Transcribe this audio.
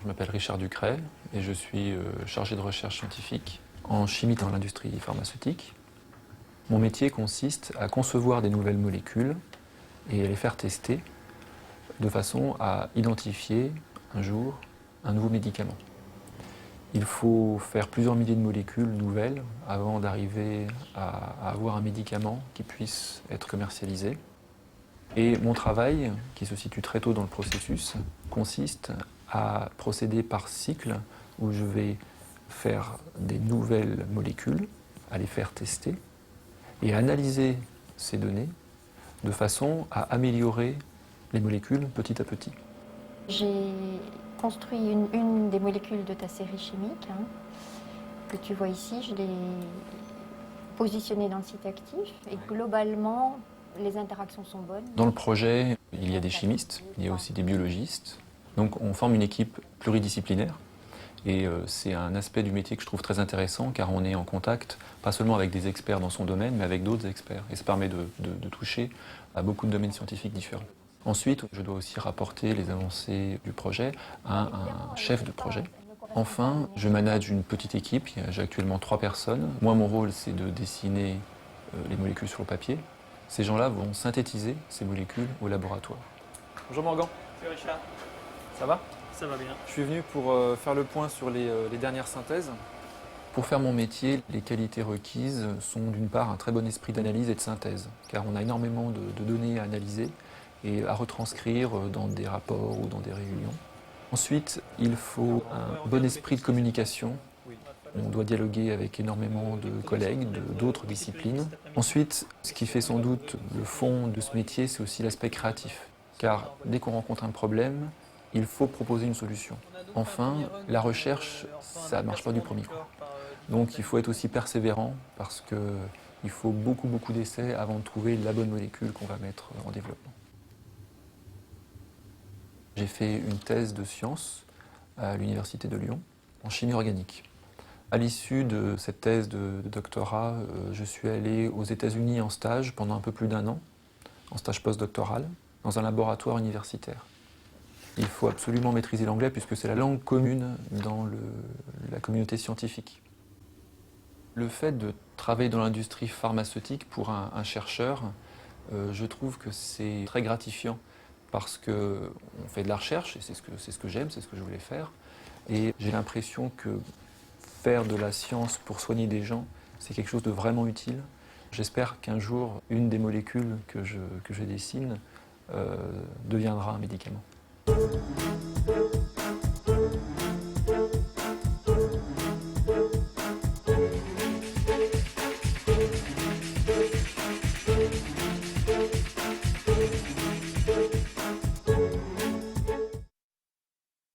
Je m'appelle Richard Ducret et je suis chargé de recherche scientifique en chimie dans l'industrie pharmaceutique. Mon métier consiste à concevoir des nouvelles molécules et à les faire tester de façon à identifier un jour un nouveau médicament. Il faut faire plusieurs milliers de molécules nouvelles avant d'arriver à avoir un médicament qui puisse être commercialisé. Et mon travail, qui se situe très tôt dans le processus, consiste à procéder par cycle où je vais faire des nouvelles molécules, à les faire tester et à analyser ces données de façon à améliorer les molécules petit à petit. J'ai construit une des molécules de ta série chimique, que tu vois ici. Je l'ai positionnée dans le site actif et globalement, les interactions sont bonnes. Dans le projet, il y a des chimistes, il y a aussi des biologistes. Donc on forme une équipe pluridisciplinaire. Et c'est un aspect du métier que je trouve très intéressant car on est en contact pas seulement avec des experts dans son domaine, mais avec d'autres experts. Et ça permet de toucher à beaucoup de domaines scientifiques différents. Ensuite, je dois aussi rapporter les avancées du projet à un chef de projet. Enfin, je manage une petite équipe, j'ai actuellement 3 personnes. Moi, mon rôle, c'est de dessiner les molécules sur le papier. Ces gens-là vont synthétiser ces molécules au laboratoire. Bonjour Morgan. Salut Richard, Ça va? ça va bien. Je suis venu pour faire le point sur les dernières synthèses. Pour faire mon métier, les qualités requises sont d'une part un très bon esprit d'analyse et de synthèse, car on a énormément de données à analyser et à retranscrire dans des rapports ou dans des réunions. Ensuite, il faut un bon esprit de communication. On doit dialoguer avec énormément de collègues d'autres disciplines. Ensuite, ce qui fait sans doute le fond de ce métier, c'est aussi l'aspect créatif, car dès qu'on rencontre un problème, il faut proposer une solution. Enfin, la recherche, ça ne marche pas du premier coup. Donc il faut être aussi persévérant parce qu'il faut beaucoup d'essais avant de trouver la bonne molécule qu'on va mettre en développement. J'ai fait une thèse de sciences à l'Université de Lyon en chimie organique. À l'issue de cette thèse de doctorat, je suis allé aux États-Unis en stage pendant un peu plus d'1 an, en stage postdoctoral, dans un laboratoire universitaire. Il faut absolument maîtriser l'anglais puisque c'est la langue commune dans la communauté scientifique. Le fait de travailler dans l'industrie pharmaceutique pour un chercheur, je trouve que c'est très gratifiant parce qu'on fait de la recherche et c'est ce que j'aime, c'est ce que je voulais faire. Et j'ai l'impression que faire de la science pour soigner des gens, c'est quelque chose de vraiment utile. J'espère qu'un jour, une des molécules que je dessine deviendra un médicament.